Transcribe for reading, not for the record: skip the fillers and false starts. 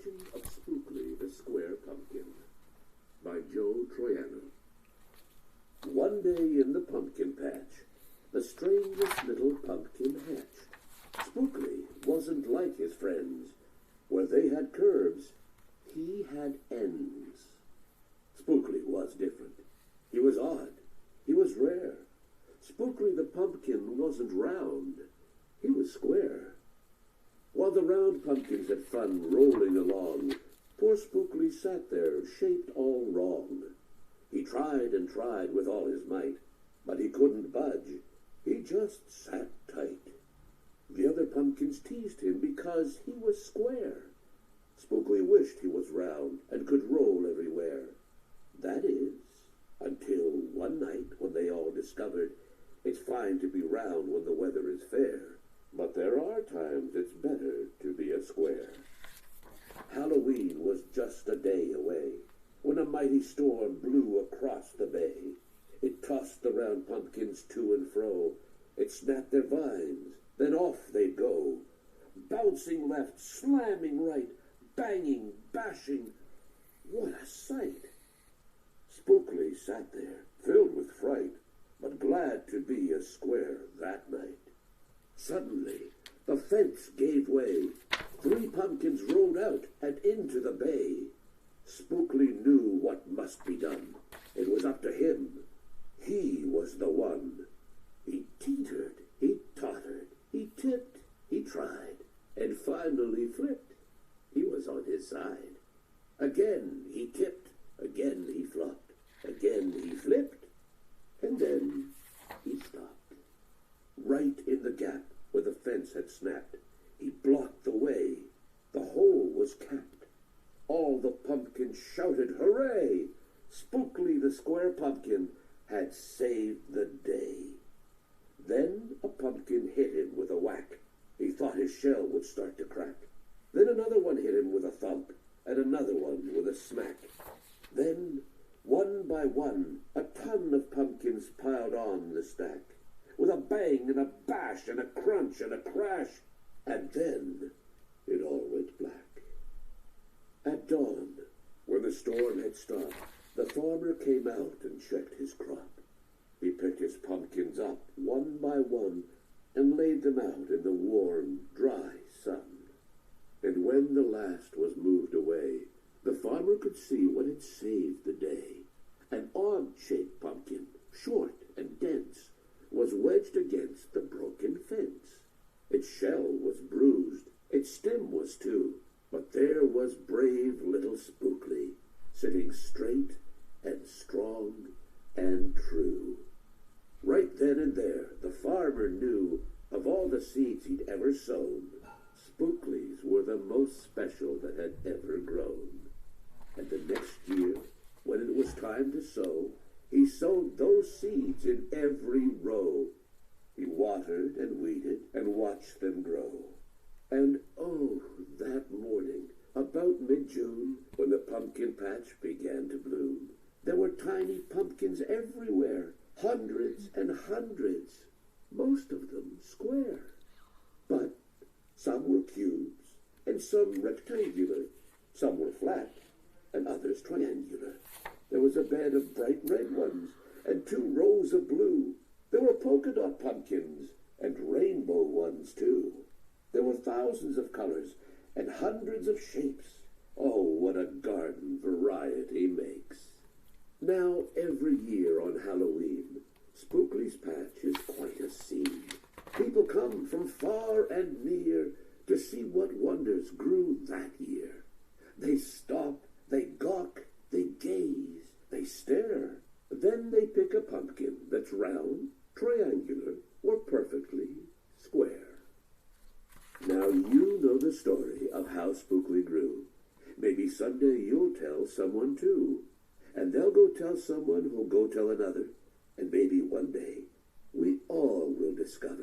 Legend of Spookily the Pumpkin by Joe Troiano. One day in the pumpkin patch, the strangest little pumpkin hatched. Spookily wasn't like his friends. Where they had curves, he had ends. Spookily was different. He was odd. He was rare. Spookily the pumpkin wasn't round. He was square. While the round pumpkins had fun rolling along, poor Spookily sat there, shaped all wrong. He tried and tried with all his might, but he couldn't budge. He just sat tight. The other pumpkins teased him because he was square. Spookily wished he was round and could roll everywhere. That is, until one night when they all discovered it's fine to be round when the weather is fair, but there are times it's better to be a square. Halloween was just a day away when a mighty storm blew across the bay. It tossed the round pumpkins to and fro. It snapped their vines, then off they'd go, bouncing left, slamming right, banging, bashing. What a sight! Spookily sat there, filled with fright, but glad to be a square that night. Suddenly, the fence gave way. 3 pumpkins rolled out and into the bay. Spookily knew what must be done. It was up to him. He was the one. He teetered, he tottered, he tipped, he tried, and finally flipped. He was on his side. Again he tipped, again he flopped, again he flipped, and then he stopped. Right in the gap where the fence had snapped, he blocked the way. The hole was capped. All the pumpkins shouted, "Hooray!" Spookily the square pumpkin had saved the day. Then a pumpkin hit him with a whack. He thought his shell would start to crack. Then another one hit him with a thump, and another one with a smack. Then, one by one, a ton of pumpkins piled on the stack, with a bang and a bash and a crunch and a crash, and then it all went black. At dawn, when the storm had stopped, the farmer came out and checked his crop. He picked his pumpkins up one by one and laid them out in the warm, dry sun. And when the last was moved away, the farmer could see what had saved the day. An odd-shaped pumpkin, short and dense, was wedged against the broken fence. Its shell was bruised, its stem was too, but there was brave little Spookily, sitting straight and strong and true. Right then and there, the farmer knew of all the seeds he'd ever sown, Spookily's were the most special that had ever grown. And the next year, when it was time to sow, he sowed those seeds in every row. He watered and weeded and watched them grow. And oh, that morning, about mid-June, when the pumpkin patch began to bloom, there were tiny pumpkins everywhere, hundreds and hundreds, most of them square. But some were cubes, and some rectangular, some were flat, and others triangular. There was a bed of bright red ones, and 2 rows of blue. There were polka dot pumpkins, and rainbow ones too. There were thousands of colors, and hundreds of shapes. Oh, what a garden variety makes. Now, every year on Halloween, Spookily's patch is quite a scene. People come from far and near to see what wonders grew that year. They stop, they gawk, they gaze, they stare. Then they pick a pumpkin that's round, triangular, or perfectly square. Now you know the story of how Spookily grew. Maybe someday you'll tell someone too. And they'll go tell someone who'll go tell another. And maybe one day we all will discover